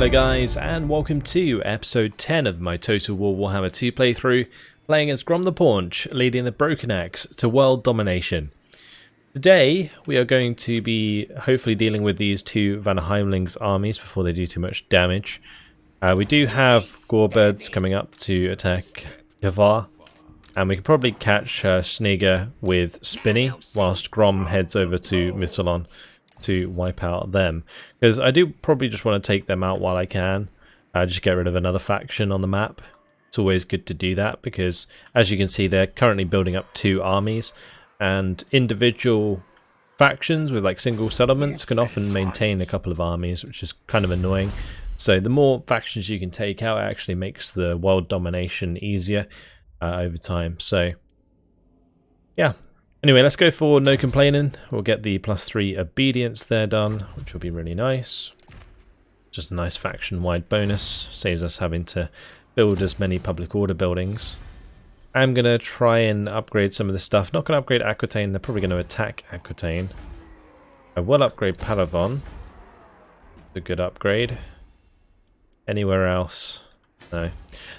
Hello guys, and welcome to episode 10 of my Total War Warhammer 2 playthrough, playing as Grom the Paunch, leading the Broken Axe to world domination. Today we are going to be hopefully dealing with these two Vanaheimling's armies before they do too much damage. We do have Gorbirds coming up to attack Yavar, and we can probably catch Sneager with Spinny whilst Grom heads over to Missalon to wipe out them, because I do probably just want to take them out while I can, just get rid of another faction on the map. It's always good to do that because, as you can see, they're currently building up two armies, and individual factions with like single settlements can often maintain a couple of armies, which is kind of annoying. So the more factions you can take out, it actually makes the world domination easier over time. So yeah. Anyway, let's go for no complaining. We'll get the +3 obedience there done, which will be really nice. Just a nice faction-wide bonus. Saves us having to build as many public order buildings. I'm going to try and upgrade some of this stuff. Not going to upgrade Aquitaine. They're probably going to attack Aquitaine. I will upgrade Palavon. It's a good upgrade. Anywhere else? No.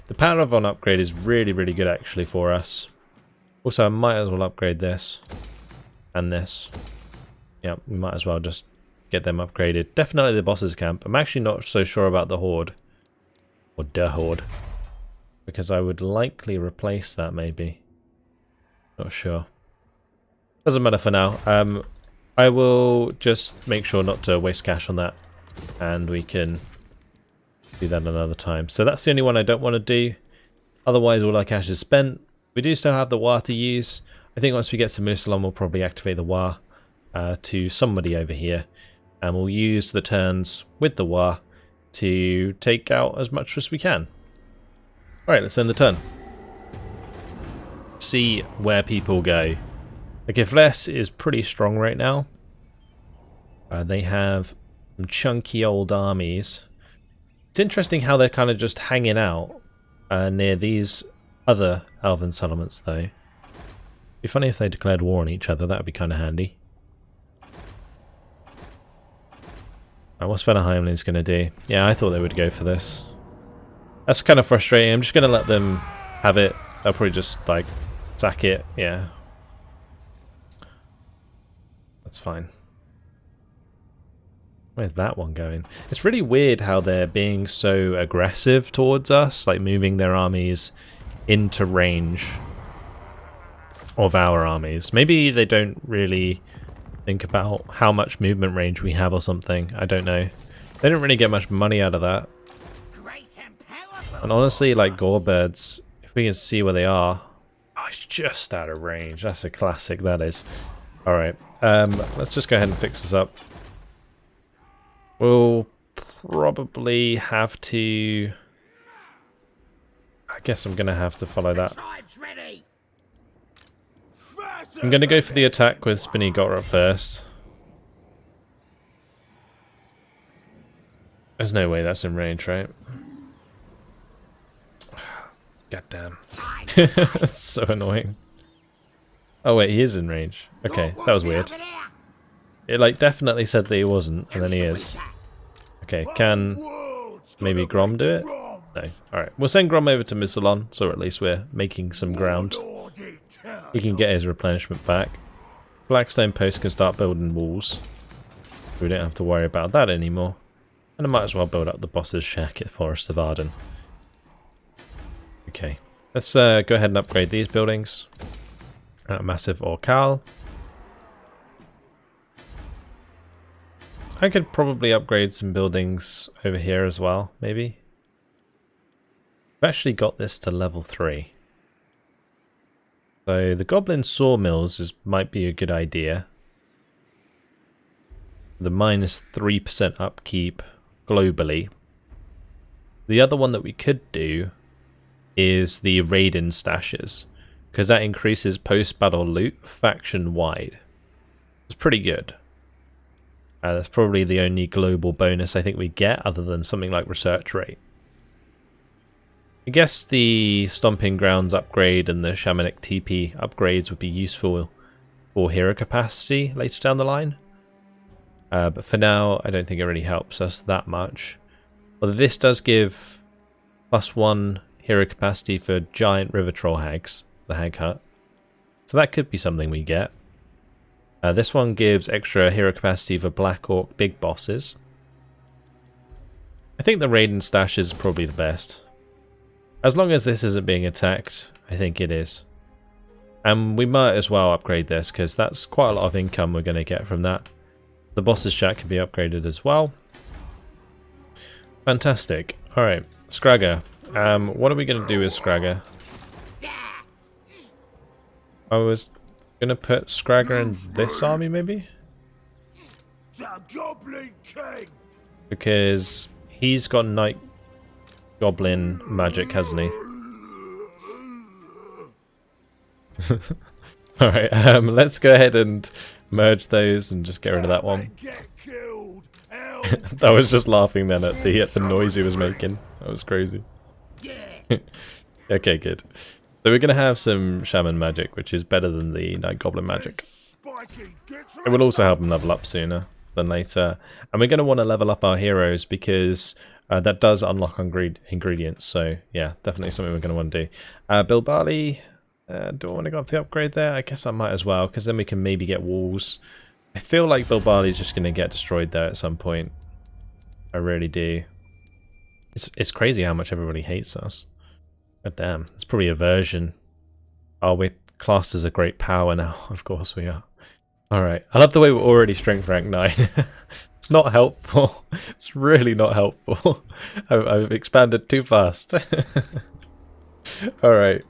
The Palavon upgrade is really, really good actually for us. Also, I might as well upgrade this and this. Yeah, we might as well just get them upgraded. Definitely the boss's camp. I'm actually not so sure about the Horde. Or the Horde. Because I would likely replace that maybe. Not sure. Doesn't matter for now. I will just make sure not to waste cash on that. And we can do that another time. So that's the only one I don't want to do. Otherwise, all our cash is spent. We do still have the War to use. I think once we get to Missalon, we'll probably activate the War to somebody over here. And we'll use the turns with the War to take out as much as we can. Alright, let's end the turn. See where people go. The Gifles is pretty strong right now. They have some chunky old armies. It's interesting how they're kind of just hanging out near these other elven settlements, though. It'd be funny if they declared war on each other. That would be kind of handy. What's Vanaheimling's going to do? Yeah, I thought they would go for this. That's kind of frustrating. I'm just going to let them have it. They'll probably just, like, sack it. Yeah. That's fine. Where's that one going? It's really weird how they're being so aggressive towards us, like moving their armies into range of our armies. Maybe they don't really think about how much movement range we have or something. I don't know. They don't really get much money out of that. And honestly, like Gorbirds, if we can see where they are. Oh, it's just out of range. That's a classic, that is. Alright, let's just go ahead and fix this up. We'll probably have to... I guess I'm going to have to follow that. I'm going to go for the attack with Spinny Gotrot first. There's no way that's in range, right? God damn. That's so annoying. Oh wait, he is in range. Okay, that was weird. It like definitely said that he wasn't, and then he is. Okay, can maybe Grom do it? No. Alright, we'll send Grom over to Missalon, so at least we're making some ground. He can get his replenishment back. Blackstone Post can start building walls. We don't have to worry about that anymore. And I might as well build up the boss's shack at Forest of Arden. Okay, let's go ahead and upgrade these buildings. Massive Orcal. I could probably upgrade some buildings over here as well, maybe. I've actually got this to level 3. So the Goblin Sawmills might be a good idea. The -3% upkeep globally. The other one that we could do is the Raiden Stashes, because that increases post-battle loot faction-wide. It's pretty good. That's probably the only global bonus I think we get, other than something like research rate. I guess the Stomping Grounds upgrade and the Shamanic TP upgrades would be useful for hero capacity later down the line. But for now, I don't think it really helps us that much. Although this does give +1 hero capacity for giant river troll hags, the hag hut. So that could be something we get. This one gives extra hero capacity for Black Orc big bosses. I think the Raiden stash is probably the best. As long as this isn't being attacked, I think it is. And we might as well upgrade this, because that's quite a lot of income we're going to get from that. The boss's shack can be upgraded as well. Fantastic. Alright, Scragger. What are we going to do with Scragger? I was going to put Scragger in this army, maybe? The Goblin King! Because he's got Night Goblin magic, hasn't he? Alright, let's go ahead and merge those and just get rid of that one. I was just laughing then at the noise he was making. That was crazy. Okay, good. So we're going to have some Shaman magic, which is better than the Night Goblin magic. It will also help him level up sooner than later. And we're going to want to level up our heroes because that does unlock ingredients. So yeah, definitely something we're going to want to do. Bill Barley, do I want to go up the upgrade there? I guess I might as well, because then we can maybe get walls. I feel like Bill Barley's just going to get destroyed there at some point. I really do. It's crazy how much everybody hates us. God damn, it's probably aversion. Oh, we're classed as a great power now. Of course we are. Alright, I love the way we're already strength rank 9. It's not helpful. It's really not helpful. I've expanded too fast. Alright.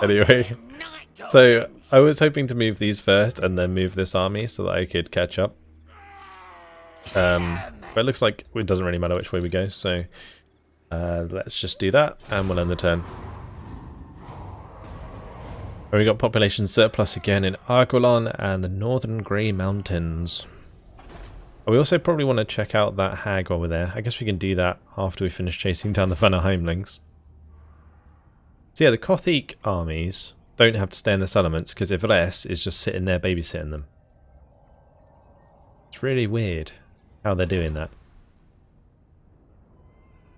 Anyway. So, I was hoping to move these first and then move this army so that I could catch up. But it looks like it doesn't really matter which way we go, so let's just do that and we'll end the turn. We got population surplus again in Argolon and the Northern Grey Mountains. We also probably want to check out that hag over there. I guess we can do that after we finish chasing down the Vanaheimlings. So yeah, the Kothic armies don't have to stay in the settlements because Ivres is just sitting there babysitting them. It's really weird how they're doing that.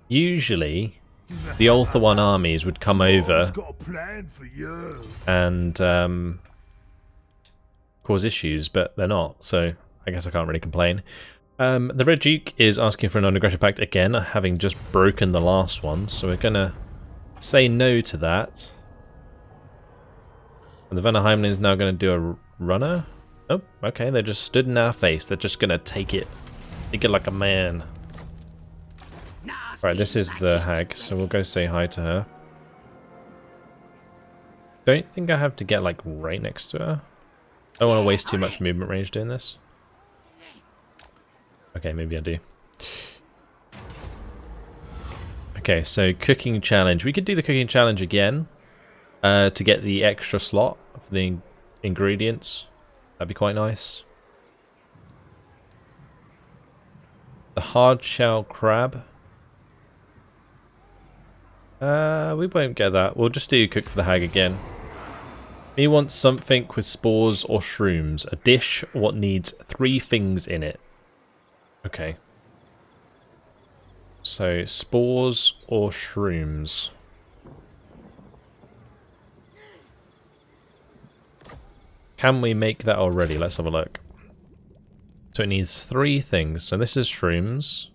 Usually, the Ulthuan armies would come over and cause issues, but they're not, so I guess I can't really complain. The Red Duke is asking for a non-aggression pact again, having just broken the last one, so we're going to say no to that. And the Vanaheimlin is now going to do a runner. Oh, okay, they just stood in our face. They're just going to take it like a man. Right, this is the hag, so we'll go say hi to her. Don't think I have to get like right next to her. I don't want to waste too much movement range doing this. Okay, maybe I do. Okay, so cooking challenge. We could do the cooking challenge again to get the extra slot for the ingredients. That'd be quite nice. The hard shell crab. We won't get that. We'll just do cook for the hag again. Me wants something with spores or shrooms. A dish what needs 3 things in it. Okay. So, spores or shrooms. Can we make that already? Let's have a look. So it needs 3 things. So this is shrooms.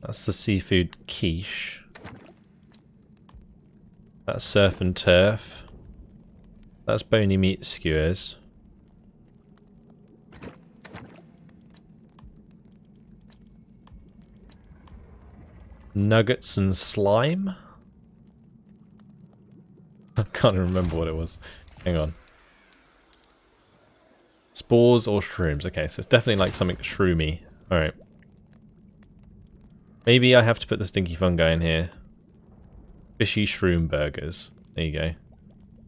That's the seafood quiche. That's surf and turf. That's bony meat skewers. Nuggets and slime? I can't remember what it was. Hang on. Spores or shrooms. Okay, so it's definitely like something shroomy. Alright. Maybe I have to put the stinky fungi in here. Fishy shroom burgers. There you go.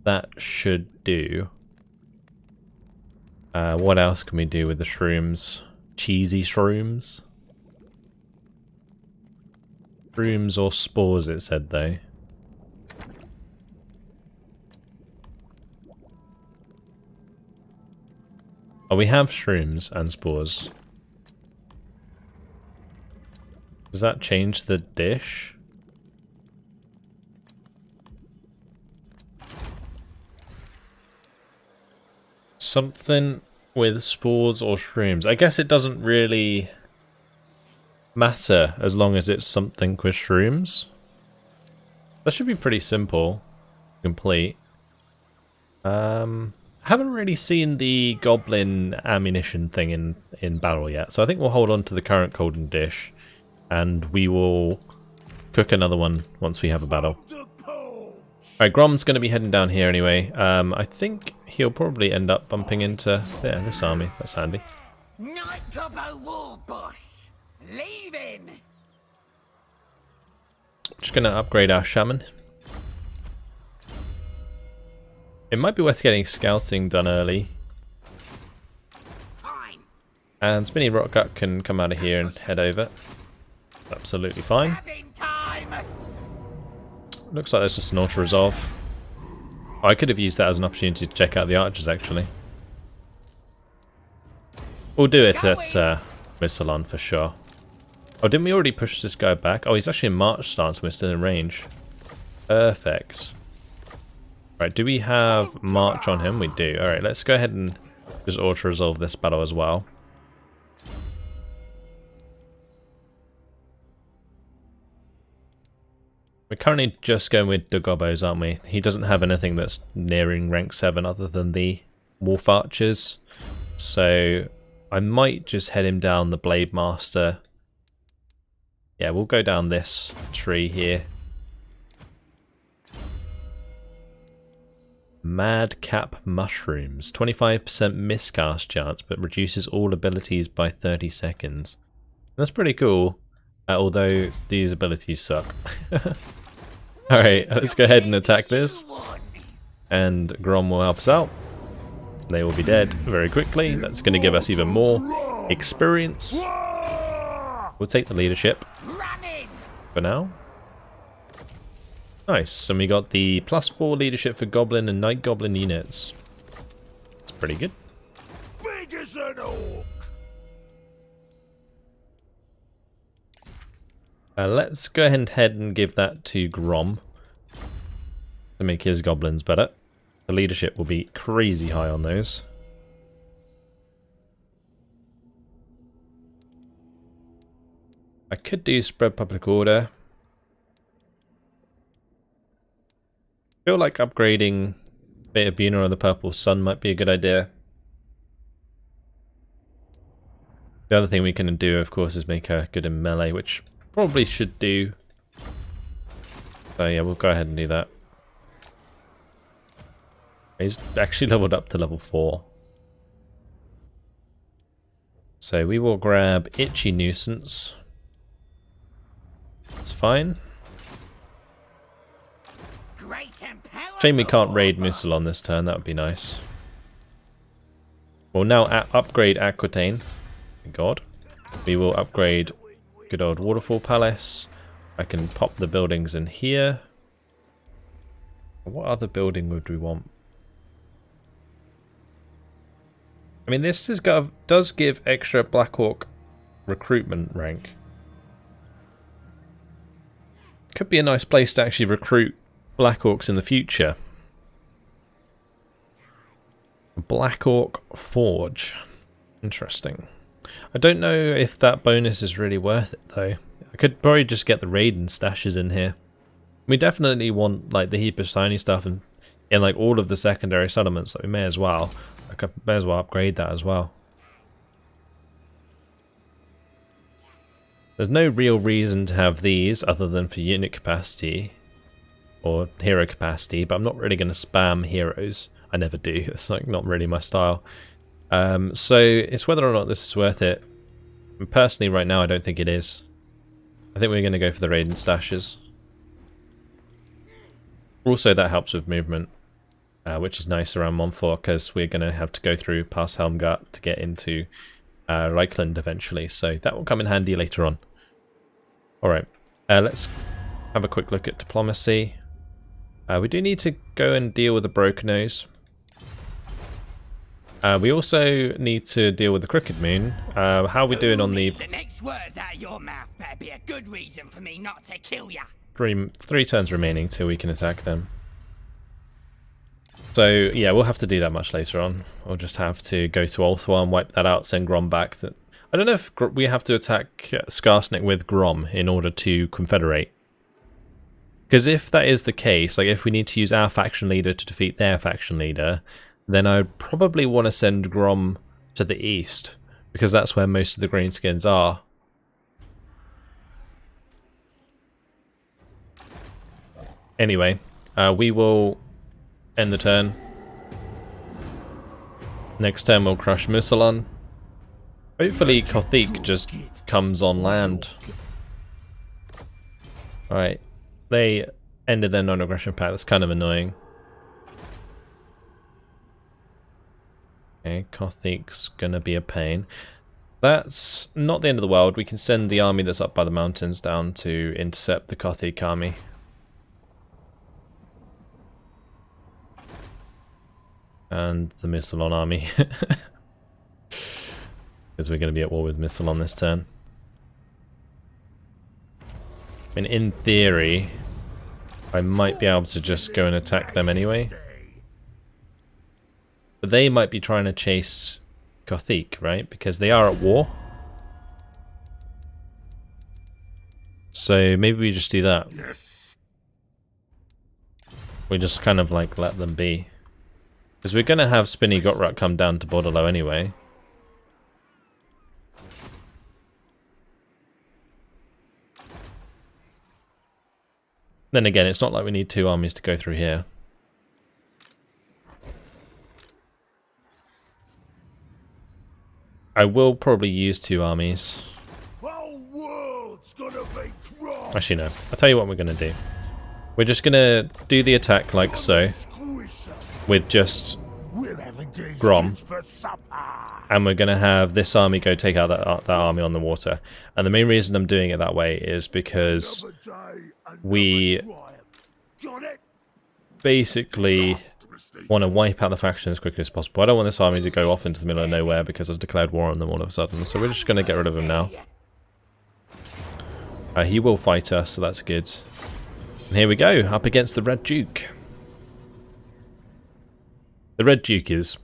That should do. What else can we do with the shrooms? Cheesy shrooms? Shrooms or spores, it said though. Oh, we have shrooms and spores. Does that change the dish? Something with spores or shrooms. I guess it doesn't really matter as long as it's something with shrooms. That should be pretty simple to complete. Haven't really seen the goblin ammunition thing in battle yet, so I think we'll hold on to the current golden dish, and we will cook another one once we have a battle. Alright, Grom's going to be heading down here anyway. I think he'll probably end up bumping into this army. That's handy. Night Gobbo War Boss, leaving. Just going to upgrade our shaman. It might be worth getting scouting done early. Fine. And Spinny Rockgut can come out of here and head over. Absolutely fine. Having time. Looks like there's just an auto-resolve. Oh, I could have used that as an opportunity to check out the archers, actually. We'll do it at Missalon for sure. Oh, didn't we already push this guy back? Oh, he's actually in march stance, we're still in range. Perfect. Right, do we have march on him? We do. Alright, let's go ahead and just auto-resolve this battle as well. We're currently just going with the Gobbos, aren't we? He doesn't have anything that's nearing rank 7 other than the Wolf Archers. So I might just head him down the Blade Master. Yeah, we'll go down this tree here. Madcap Mushrooms. 25% miscast chance, but reduces all abilities by 30 seconds. That's pretty cool, although these abilities suck. Alright, let's go ahead and attack this. And Grom will help us out. They will be dead very quickly. That's going to give us even more experience. We'll take the leadership for now. Nice, and we got the +4 leadership for Goblin and Night Goblin units. That's pretty good. Big as an orc. Let's go ahead and give that to Grom to make his goblins better. The leadership will be crazy high on those. I could do spread public order. I feel like upgrading Beta Buna or the Purple Sun might be a good idea. The other thing we can do, of course, is make her good in melee, which probably should do. So yeah, we'll go ahead and do that. He's actually leveled up to level 4. So we will grab Itchy Nuisance. That's fine. Shame we can't raid Missalon this turn, that would be nice. We'll now upgrade Aquitaine. Thank God. We will upgrade good old Waterfall Palace. I can pop the buildings in here. What other building would we want? I mean, this does give extra Blackhawk recruitment rank. Could be a nice place to actually recruit Blackhawks in the future. Blackhawk Forge. Interesting. I don't know if that bonus is really worth it though. I could probably just get the Raiden stashes in here. We definitely want like the heap of shiny stuff and in like all of the secondary settlements, so we may as well. I may as well upgrade that as well. There's no real reason to have these other than for unit capacity or hero capacity, but I'm not really going to spam heroes. I never do. It's like not really my style. So it's whether or not this is worth it. And personally, right now, I don't think it is. I think we're going to go for the Raiden stashes. Also, that helps with movement, which is nice around Montfort because we're going to have to go through past Helmgart to get into Reichland eventually. So that will come in handy later on. Alright, let's have a quick look at diplomacy. We do need to go and deal with the Broken Nose. We also need to deal with the Crooked Moon. How are we doing on the... The next words out of your mouth better be a good reason for me not to kill ya. Three turns remaining till we can attack them. So, yeah, we'll have to do that much later on. We'll just have to go to Ulthwar and wipe that out, send Grom back. I don't know if we have to attack Skarsnik with Grom in order to confederate. Because if that is the case, like if we need to use our faction leader to defeat their faction leader, then I'd probably want to send Grom to the east, because that's where most of the Greenskins are. Anyway, we will end the turn. Next turn we'll crush Missalon. Hopefully Kothic just comes on land. Alright, they ended their non-aggression pact. That's kind of annoying. Okay, Kothic's gonna be a pain. That's not the end of the world. We can send the army that's up by the mountains down to intercept the Kothic army. And the Missalon army. Because we're going to be at war with Missalon this turn. I mean, in theory, I might be able to just go and attack them anyway. But they might be trying to chase Kothic, right? Because they are at war. So maybe we just do that. Yes. We just kind of like let them be. Because we're going to have Spinny Gotrut come down to Borderlow anyway. Then again, it's not like we need two armies to go through here. I will probably use two armies. Whole world's gonna be dry. Actually, no. I'll tell you what we're going to do. We're just going to do the attack like so, with just Grom, and we're going to have this army go take out that army on the water. And the main reason I'm doing it that way is because we basically want to wipe out the faction as quickly as possible. I don't want this army to go off into the middle of nowhere because I've declared war on them all of a sudden, so we're just going to get rid of him now. He will fight us, so that's good. And here we go, up against the Red Duke. The Red Duke is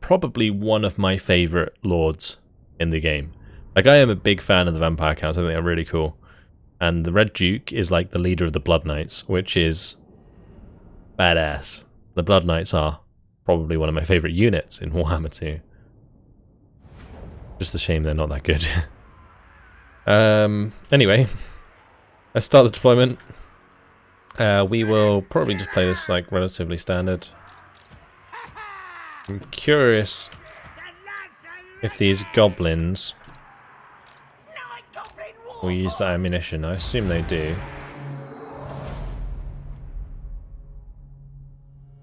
probably one of my favourite lords in the game. Like, I am a big fan of the Vampire Counts, I think they're really cool. And the Red Duke is like the leader of the Blood Knights, which is badass. The Blood Knights are probably one of my favourite units in Warhammer 2. Just a shame they're not that good. Anyway, let's start the deployment. We will probably just play this like relatively standard. I'm curious if these goblins will use that ammunition. I assume they do.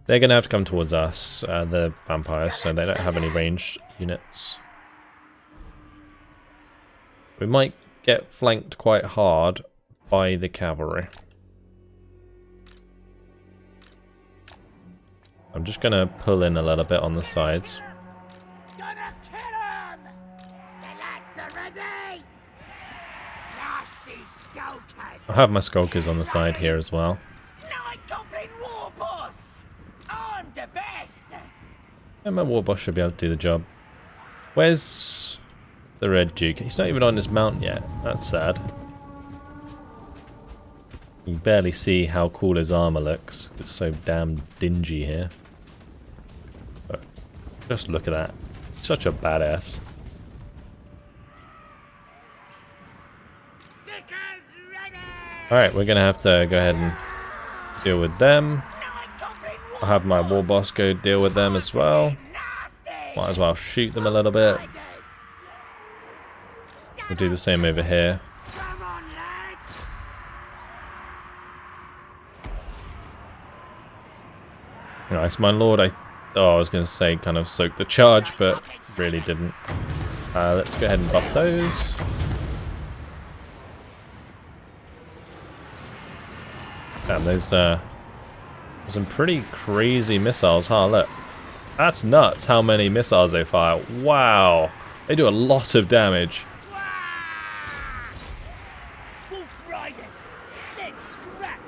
They're going to have to come towards us, the vampires, so they don't have any ranged units. We might get flanked quite hard by the cavalry. I'm just going to pull in a little bit on the sides. Gonna kill him! The lads are ready! Nasty skulkers! I have my skulkers on the side here as well. Night Goblin War Boss! I'm the best! And my war boss should be able to do the job. Where's the Red Duke? He's not even on his mount yet. That's sad. You can barely see how cool his armor looks. It's so damn dingy here. But just look at that. Such a badass. Alright, we're gonna have to go ahead and deal with them. I'll have my war boss go deal with them as well. Might as well shoot them a little bit. We'll do the same over here. Nice, my lord. I was going to say kind of soak the charge, but really didn't. Let's go ahead and buff those. Damn, those some pretty crazy missiles, huh? Look. That's nuts how many missiles they fire. Wow. They do a lot of damage. Wolf Riders, let's scrap.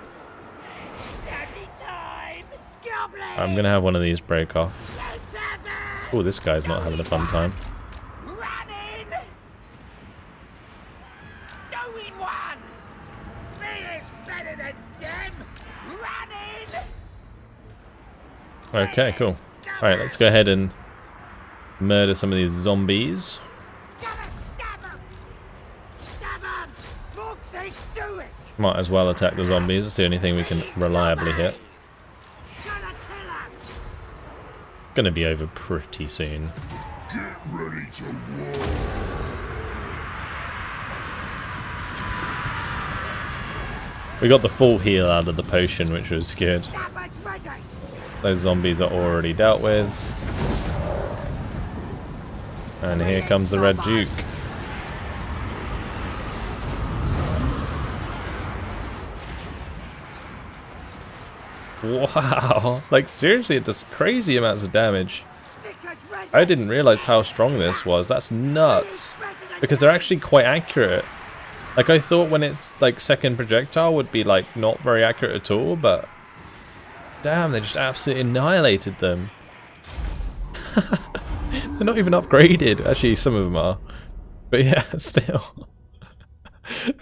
Snappy time. Goblin. I'm going to have one of these break off. Let's have it. Oh, this guy's not having a fun time. Running. Doing one. Me is better than them. Running. Okay, cool. Alright, let's go ahead and murder some of these zombies. Gotta stab 'em. Stab 'em. Foxes, do it. Might as well attack the zombies. It's the only thing we can reliably hit. Gotta kill 'em. Gonna be over pretty soon. Get ready to war. We got the full heal out of the potion, which was good. Stabber's ready. Those zombies are already dealt with. And here comes the Red Duke. Wow, like seriously, it does crazy amounts of damage. Stickers ready. I didn't realize how strong this was. That's nuts. Because they're actually quite accurate. Like I thought when it's like second projectile would be like not very accurate at all, but damn, they just absolutely annihilated them. They're not even upgraded. Actually, some of them are. But yeah, still.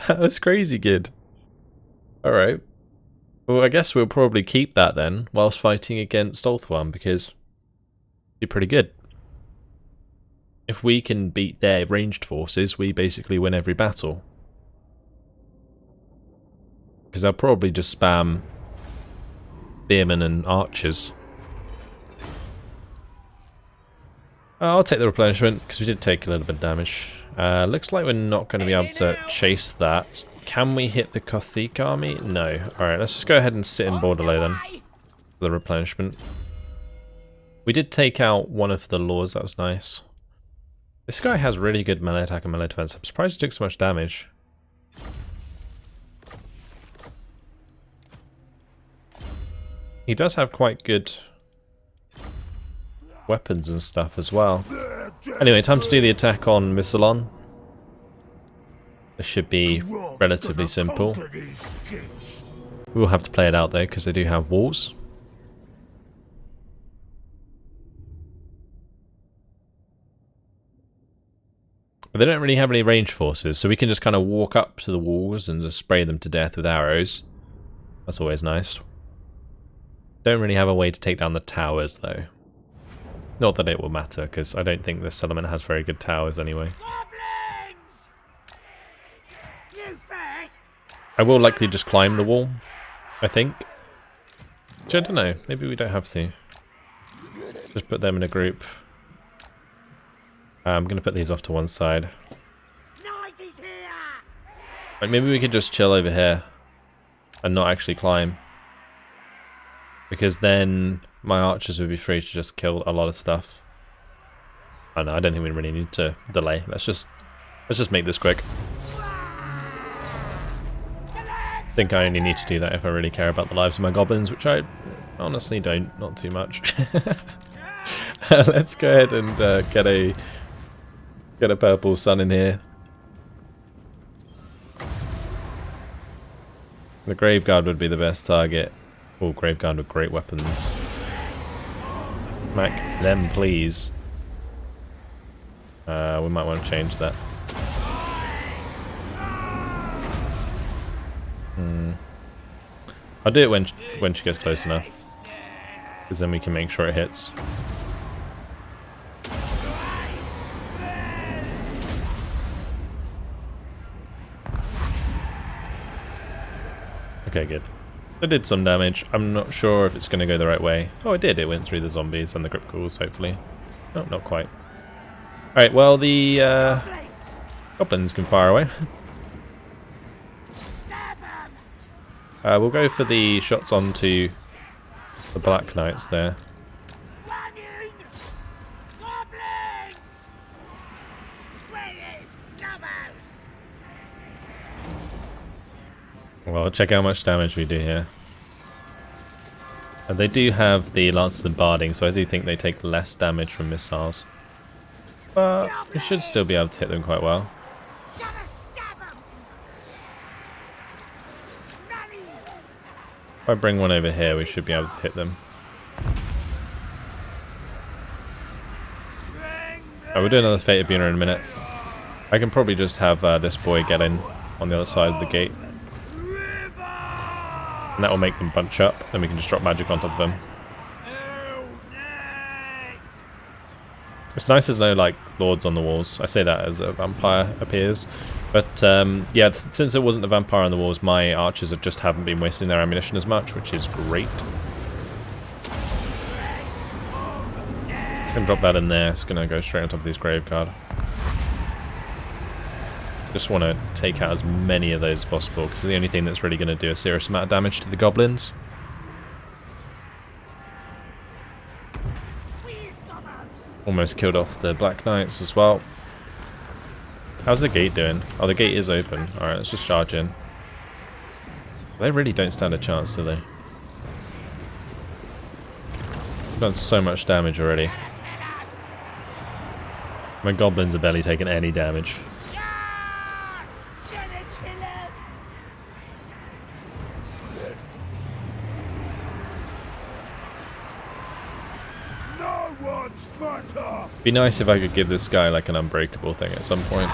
That was crazy good. Alright. Well, I guess we'll probably keep that then, whilst fighting against Ulthuan, because it'd be pretty good. If we can beat their ranged forces, we basically win every battle. Because they'll probably just spam spearmen and archers. I'll take the replenishment, because we did take a little bit of damage. Looks like we're not going to be able to chase that. Can we hit the Kothic army? No. Alright, let's just go ahead and sit in Bordello then. For the replenishment. We did take out one of the lords, that was nice. This guy has really good melee attack and melee defense. I'm surprised he took so much damage. He does have quite good weapons and stuff as well. Anyway, time to do the attack on Missalon. This should be relatively simple. We'll have to play it out though, because they do have walls. But they don't really have any range forces, so we can just kind of walk up to the walls and just spray them to death with arrows. That's always nice. Don't really have a way to take down the towers though. Not that it will matter, because I don't think this settlement has very good towers anyway. I will likely just climb the wall, I think. Which I don't know, maybe we don't have to. Just put them in a group. I'm going to put these off to one side. Like maybe we could just chill over here and not actually climb. Because then my archers would be free to just kill a lot of stuff. I don't know, I don't think we really need to delay. Let's just make this quick. I think I only need to do that if I really care about the lives of my goblins, which I honestly don't, not too much. Let's go ahead and get a purple sun in here. The Graveguard would be the best target. Oh, Graveguard with great weapons. Smack them, please. We might want to change that. I'll do it when she gets close enough, because then we can make sure it hits. Okay, good. It did some damage. I'm not sure if it's going to go the right way. Oh, it did. It went through the zombies and the grip ghouls, hopefully. No, not quite. Alright, well, the goblins can fire away. We'll go for the shots onto the Black Knights there. Well, check how much damage we do here. And they do have the lances and barding, so I do think they take less damage from missiles. But we should still be able to hit them quite well. If I bring one over here, we should be able to hit them. I will do another Fate of Buna in a minute. I can probably just have this boy get in on the other side of the gate. And that will make them bunch up, then we can just drop magic on top of them. It's nice there's no like lords on the walls. I say that as a vampire appears. But yeah, since it wasn't a vampire on the walls, my archers just haven't been wasting their ammunition as much, which is great. Can drop that in there. It's going to go straight on top of these Graveguard. Just want to take out as many of those as possible, because it's the only thing that's really going to do a serious amount of damage to the goblins. Almost killed off the Black Knights as well. How's the gate doing? Oh, the gate is open. Alright, let's just charge in. They really don't stand a chance, do they? We've done so much damage already. My goblins are barely taking any damage. Be nice if I could give this guy like an unbreakable thing at some point.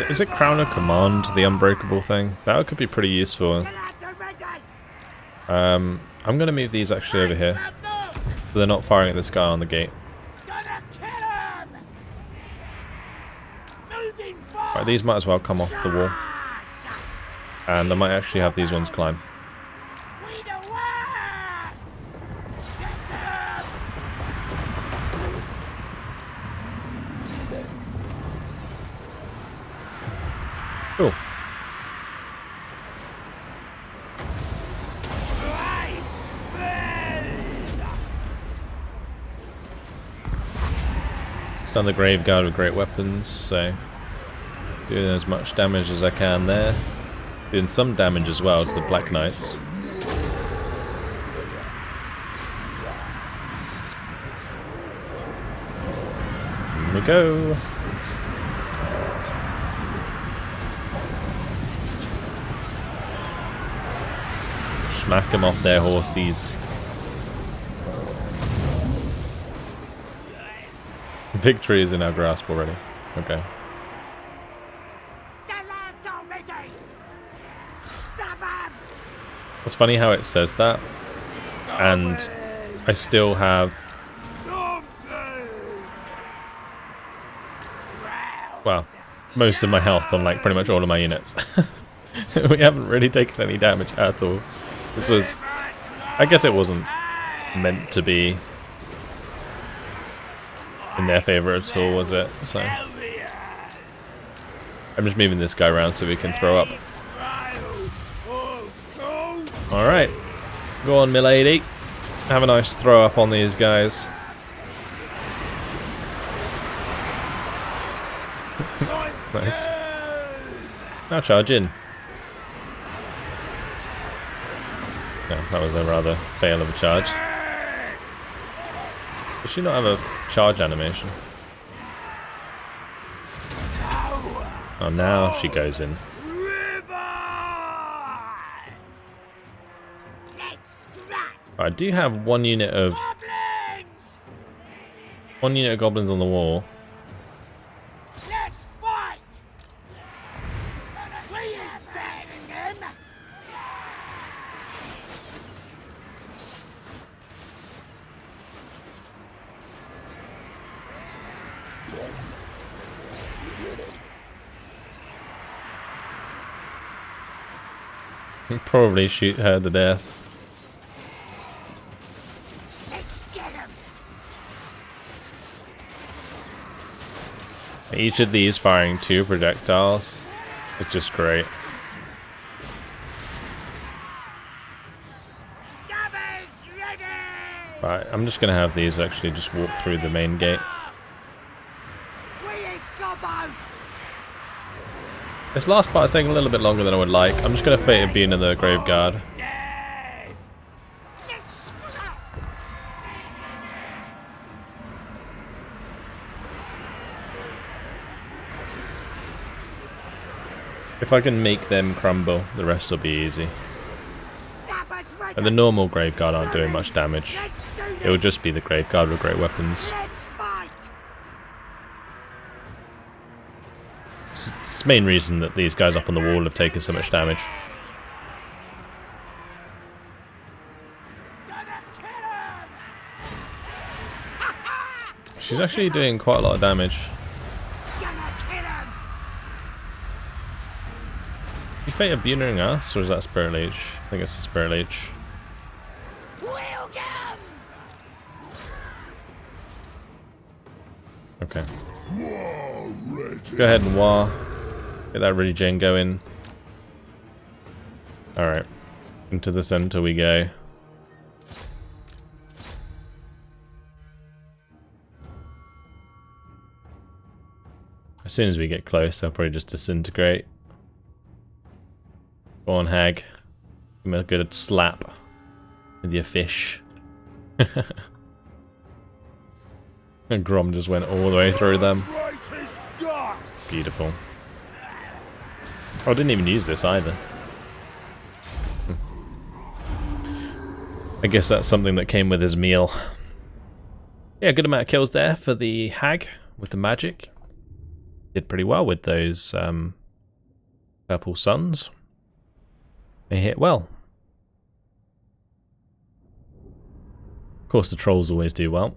Is it Crown of Command, the unbreakable thing? That could be pretty useful. I'm going to move these actually over here, so they're not firing at this guy on the gate. Right, these might as well come off the wall. And I might actually have these ones climb. Cool. It's done the Graveguard with great weapons, so doing as much damage as I can there. Doing some damage as well to the Black Knights. Here we go. Smack them off their horses. Victory is in our grasp already. Okay. It's funny how it says that, and I still have, well, most of my health on like pretty much all of my units. We haven't really taken any damage at all. This was, I guess it wasn't meant to be in their favor at all, was it? So I'm just moving this guy around so we can throw up. Alright, go on milady, have a nice throw up on these guys. Nice. Now charge in. No, that was a rather fail of a charge. Does she not have a charge animation? Oh, now she goes in. I do have one unit of goblins on the wall. Let's fight. We is beating him. Probably shoot her to death. Each of these firing 2 projectiles. It's just great. Right, I'm just going to have these actually just walk through the main gate. This last part is taking a little bit longer than I would like. I'm just going to Fate of Being in the Graveguard. If I can make them crumble, the rest will be easy. Stab us right And the normal Graveguard aren't doing much damage. Let's do this. It will just be the Graveguard with great weapons. Let's fight. It's the main reason that these guys up on the wall have taken so much damage. She's actually doing quite a lot of damage. Gonna kill him. You fate abusing us, or is that Spirit Leech? I think it's a Spirit Leech. Welcome. Okay. Go ahead and war. Get that regen going. Alright. Into the center we go. As soon as we get close, they'll probably just disintegrate. Go on, hag. Give me a good slap with your fish. And Grom just went all the way through them. Greatest God! Beautiful. Oh, I didn't even use this either. I guess that's something that came with his meal. Yeah, good amount of kills there for the hag with the magic. Did pretty well with those purple suns. They hit well. Of course, the trolls always do well.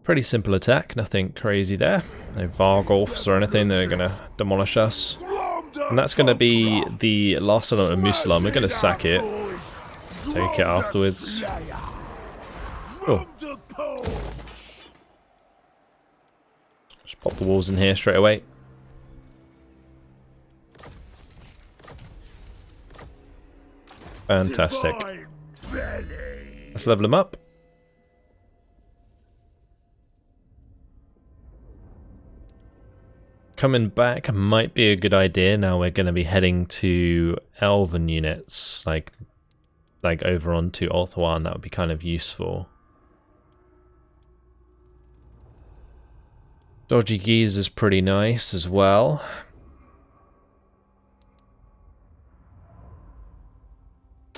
Pretty simple attack, nothing crazy there. No Vargolfs or anything that are going to demolish us. And that's going to be the last element of Missalon. We're going to sack it. Take it afterwards. Cool. Grom the Paunch! Just pop the walls in here straight away. Fantastic. Divine belly! Let's level them up. Coming back might be a good idea. Now we're going to be heading to Elven units, like over onto Ulthuan. That would be kind of useful. Dodgy Geese is pretty nice as well.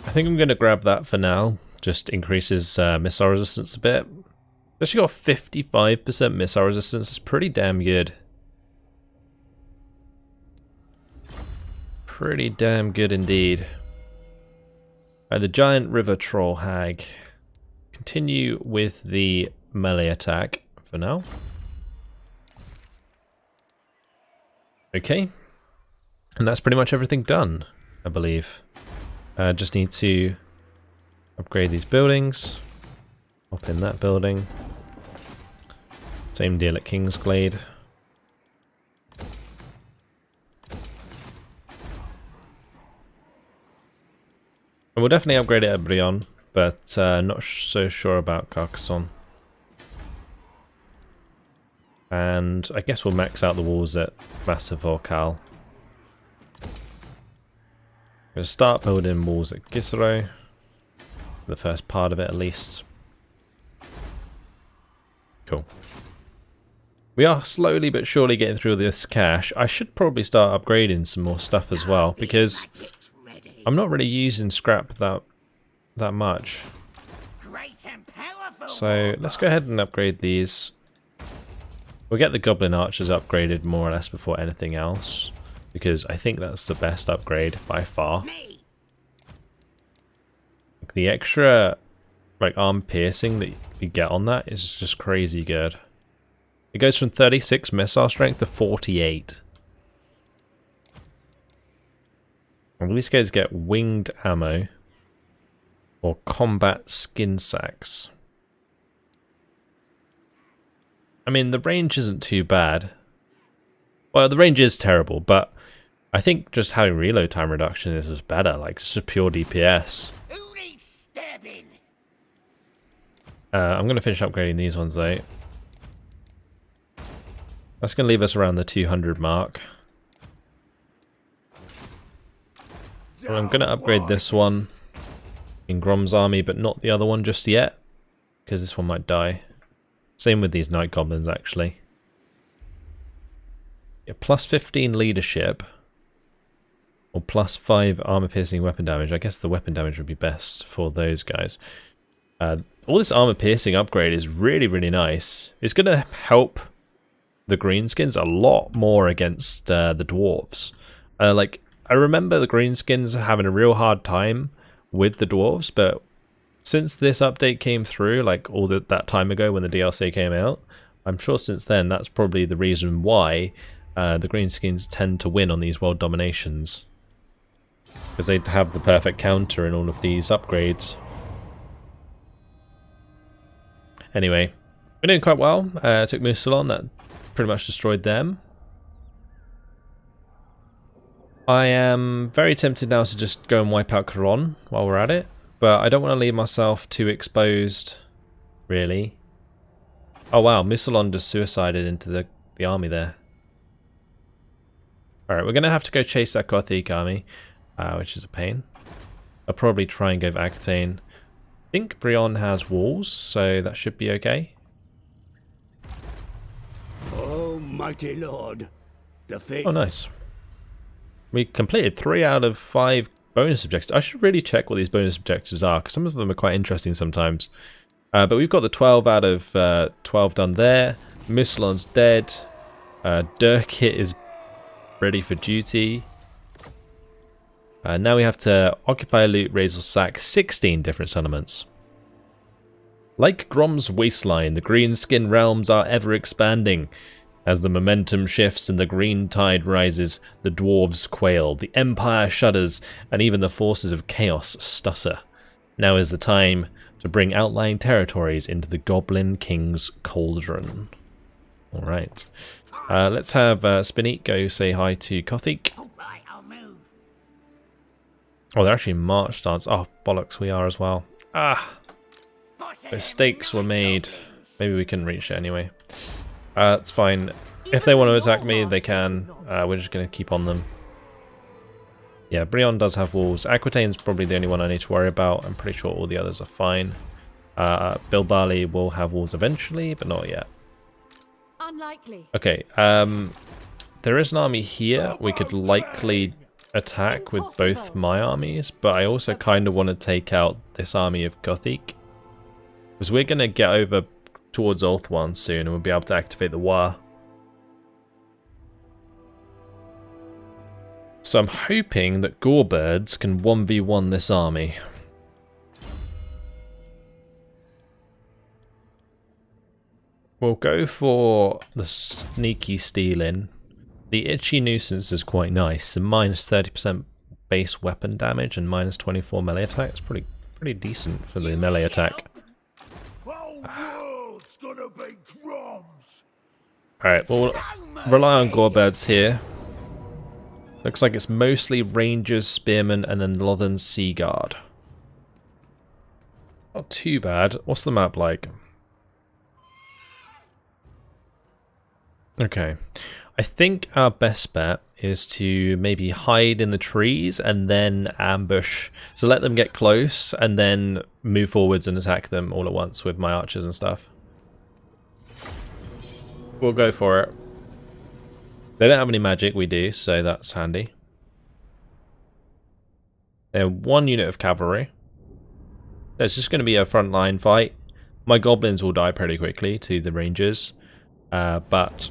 I think I'm going to grab that for now. Just increases missile resistance a bit. It's actually got 55% missile resistance. It's pretty damn good. Pretty damn good indeed. The giant river troll hag. Continue with the melee attack for now. Okay. And that's pretty much everything done, I believe. Just need to upgrade these buildings. Hop in that building. Same deal at Kingsglade. And we'll definitely upgrade it at Brion, but not so sure about Carcassonne. And I guess we'll max out the walls at Massive Orcal. I'm going to start building walls at Gisro. The first part of it at least. Cool. We are slowly but surely getting through this cache. I should probably start upgrading some more stuff as well, because I'm not really using scrap that much. Great and powerful. So let's go ahead and upgrade these. We'll get the Goblin Arches upgraded more or less before anything else, because I think that's the best upgrade by far. Me. The extra arm piercing that you get on that is just crazy good. It goes from 36 missile strength to 48. And these guys get winged ammo or combat skin sacks. I mean, the range isn't too bad. Well, the range is terrible, but I think just having reload time reduction is just better. Like, it's just pure DPS. Who needs stabbing? I'm going to finish upgrading these ones, though. That's going to leave us around the 200 mark. Well, I'm going to upgrade this one in Grom's army, but not the other one just yet, because this one might die. Same with these Night Goblins, actually. Yeah, plus 15 leadership. Or plus 5 armor-piercing weapon damage. I guess the weapon damage would be best for those guys. All this armor-piercing upgrade is really, really nice. It's going to help the Greenskins a lot more against the Dwarves. Like, I remember the Greenskins having a real hard time with the Dwarves, but since this update came through, like all that time ago when the DLC came out, I'm sure since then that's probably the reason why the Greenskins tend to win on these world dominations. Because they have the perfect counter in all of these upgrades. Anyway, we're doing quite well. Took Missalon, that pretty much destroyed them. I am very tempted now to just go and wipe out Grom while we're at it. But I don't want to leave myself too exposed, really. Oh wow, Missalon just suicided into the army there. Alright, we're going to have to go chase that Gothic army. Which is a pain. I'll probably try and go for Aquitaine. I think Brion has walls, so that should be okay. Oh, mighty lord. The fate. Oh, nice. We completed 3 out of 5 bonus objectives. I should really check what these bonus objectives are, because some of them are quite interesting sometimes. But we've got the 12 out of 12 done there. Missalon's dead. Dirkit is ready for duty. Now we have to occupy, loot, raise or sack 16 different settlements. Like Grom's waistline, the Greenskin realms are ever expanding. As the momentum shifts and the green tide rises, the dwarves quail, the empire shudders, and even the forces of chaos stutter. Now is the time to bring outlying territories into the Goblin King's cauldron. Alright. Let's have Spineek go say hi to Gothic. Oh, they're actually march stance. Oh, bollocks, we are as well. Ah! Mistakes were made. Maybe we can reach it anyway. That's fine. If they want to attack me, they can. We're just going to keep on them. Yeah, Brion does have walls. Aquitaine's probably the only one I need to worry about. I'm pretty sure all the others are fine. Bilbali will have walls eventually, but not yet. Unlikely. Okay, there is an army here. We could likely attack with both my armies, but I also kind of want to take out this army of Gothic. Because we're going to get over towards Ulthuan soon and we'll be able to activate the War. So I'm hoping that Gorebirds can 1v1 this army. We'll go for the sneaky steal-in. The itchy nuisance is quite nice. The minus 30% base weapon damage and minus 24 melee attack. It's pretty decent for the melee attack. Alright, we'll rely on Gorebirds here. Looks like it's mostly Rangers, Spearmen, and then Lothern Sea Guard. Not too bad. What's the map like? Okay. I think our best bet is to maybe hide in the trees and then ambush. So let them get close and then move forwards and attack them all at once with my archers and stuff. We'll go for it. They don't have any magic, we do, so that's handy. They have 1 unit of cavalry. There's just going to be a frontline fight. My goblins will die pretty quickly to the rangers, but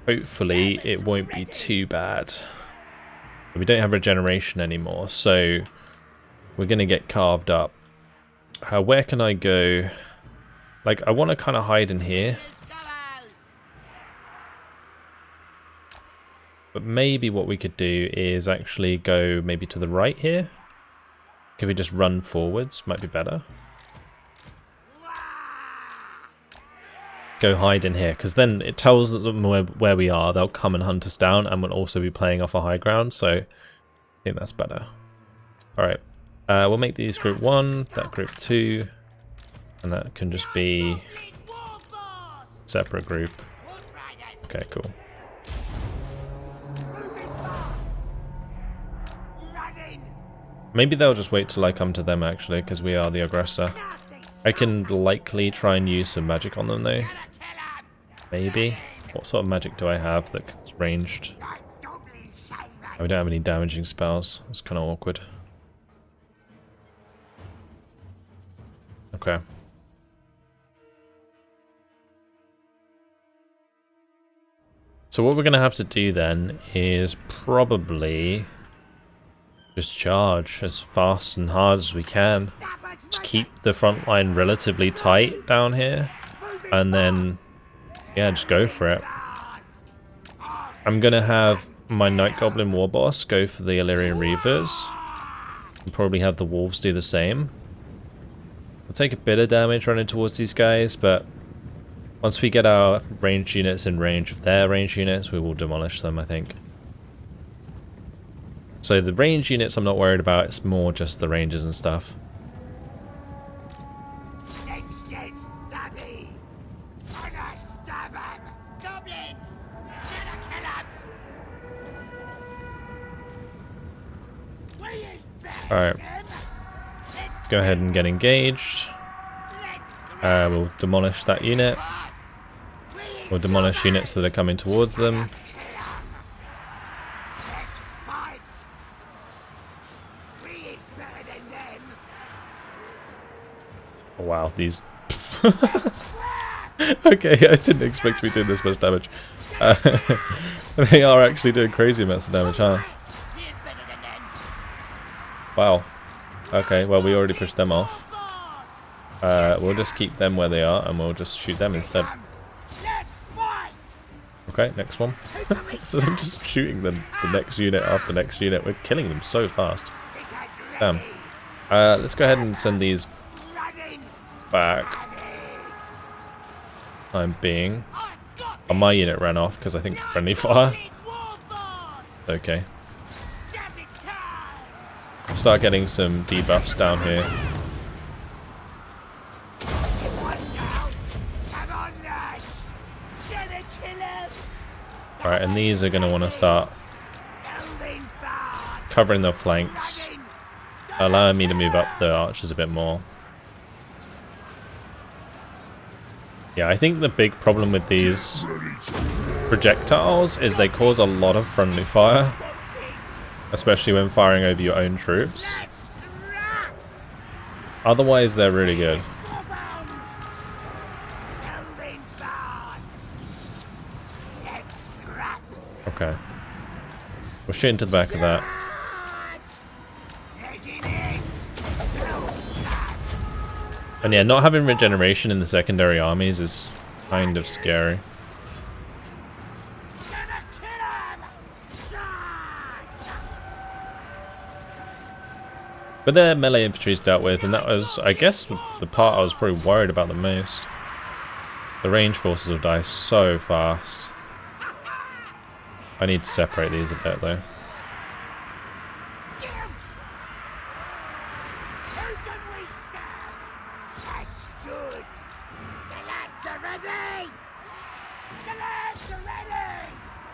hopefully it won't be too bad. We don't have regeneration anymore, so we're going to get carved up. Where can I go? Like, I want to kind of hide in here. But maybe what we could do is actually go maybe to the right here. Can we just run forwards? Might be better. Go hide in here, because then it tells them where we are. They'll come and hunt us down, and we'll also be playing off a high ground, so I think that's better. Alright, we'll make these group 1, that group 2, and that can just be separate group. Okay, cool. Maybe they'll just wait till I come to them, actually, because we are the aggressor. I can likely try and use some magic on them, though. Maybe. What sort of magic do I have that's ranged? Oh, we don't have any damaging spells. It's kind of awkward. Okay. So what we're going to have to do then is probably just charge as fast and hard as we can. Just keep the front line relatively tight down here. And then, yeah, just go for it. I'm going to have my Night Goblin War Boss go for the Illyrian Reavers. And probably have the Wolves do the same. We'll take a bit of damage running towards these guys, but once we get our ranged units in range of their ranged units, we will demolish them, I think. So the ranged units I'm not worried about, it's more just the rangers and stuff. Alright, let's go ahead and get engaged. We'll demolish that unit. We'll demolish units that are coming towards them. Oh, wow, these... Okay, I didn't expect to be doing this much damage. They are actually doing crazy amounts of damage, huh? Wow. Okay, well we already pushed them off. We'll just keep them where they are and we'll just shoot them instead. Okay, next one. So I'm just shooting the next unit after next unit. We're killing them so fast. Damn. Let's go ahead and send these back. Time being. Oh, my unit ran off because I think friendly fire. Okay. Start getting some debuffs down here. Alright, and these are going to want to start covering their flanks, allowing me to move up the archers a bit more. Yeah, I think the big problem with these projectiles is they cause a lot of friendly fire. Especially when firing over your own troops. Otherwise, they're really good. Okay. We'll shoot into the back of that. And yeah, not having regeneration in the secondary armies is kind of scary. But their melee infantry is dealt with, and that was, I guess, the part I was probably worried about the most. The range forces will die so fast. I need to separate these a bit, though.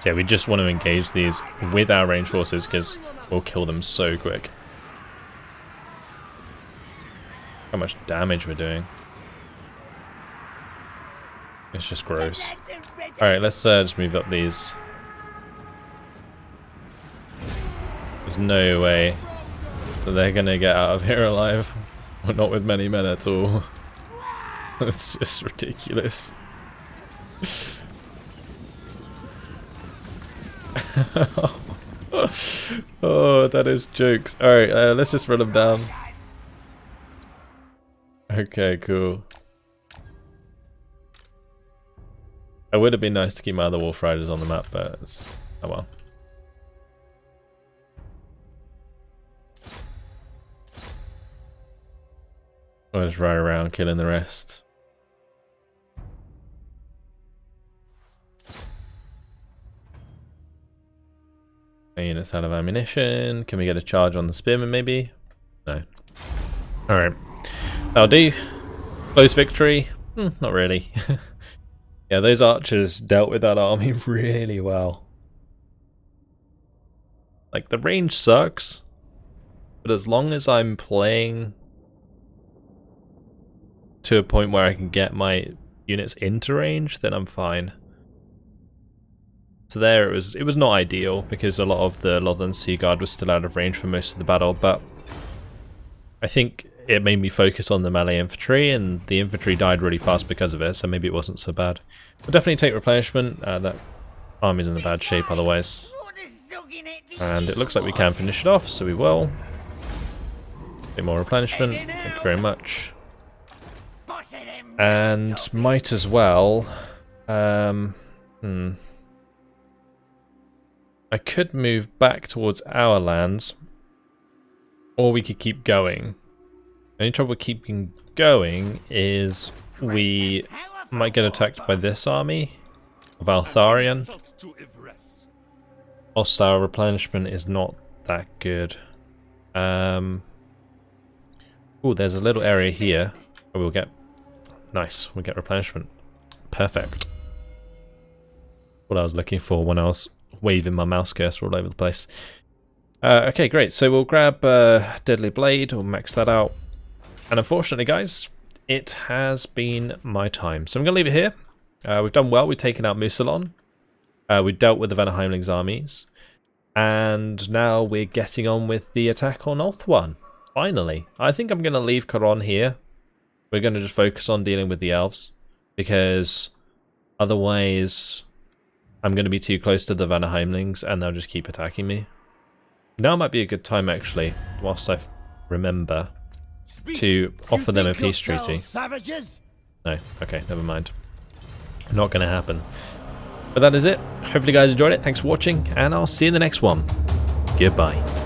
So yeah, we just want to engage these with our range forces because we'll kill them so quick. How much damage we're doing. It's just gross. Alright, let's just move up these. There's no way that they're gonna get out of here alive. Or not with many men at all. It's just ridiculous. Oh, that is jokes. Alright, let's just run them down. Okay, cool. It would have been nice to keep my other Wolf Riders on the map, but it's, oh well. I'll just ride around killing the rest. Units out of ammunition. Can we get a charge on the spearmen maybe? No. Alright. That'll do. Close victory? Not really. Yeah, those archers dealt with that army really well. Like, the range sucks, but as long as I'm playing to a point where I can get my units into range, then I'm fine. to there, it was not ideal because a lot of the Lothern Sea Guard was still out of range for most of the battle, but I think it made me focus on the melee infantry, and the infantry died really fast because of it, so maybe it wasn't so bad. We'll definitely take replenishment. That army's in a bad shape otherwise. And it looks like we can finish it off, so we will. Bit more replenishment, thank you very much. And might as well... I could move back towards our lands, or we could keep going. The only trouble with keeping going is we might get attacked by this army of Altharian. Hostile replenishment is not that good. Oh, there's a little area here where we'll get... Nice, we'll get replenishment. Perfect. What I was looking for when I was waving my mouse cursor all over the place. Okay, great. So we'll grab Deadly Blade, we'll max that out. And unfortunately, guys, it has been my time. So I'm going to leave it here. We've done well. We've taken out Missalon. We dealt with the Vanaheimling's armies. And now we're getting on with the attack on Ulthuan. Finally. I think I'm going to leave Caron here. We're going to just focus on dealing with the elves. Because otherwise I'm going to be too close to the Vanaheimlings and they'll just keep attacking me. Now might be a good time, actually, whilst I remember, to offer them a peace treaty. Savages? No, okay, never mind. Not going to happen. But that is it. Hopefully you guys enjoyed it. Thanks for watching, and I'll see you in the next one. Goodbye.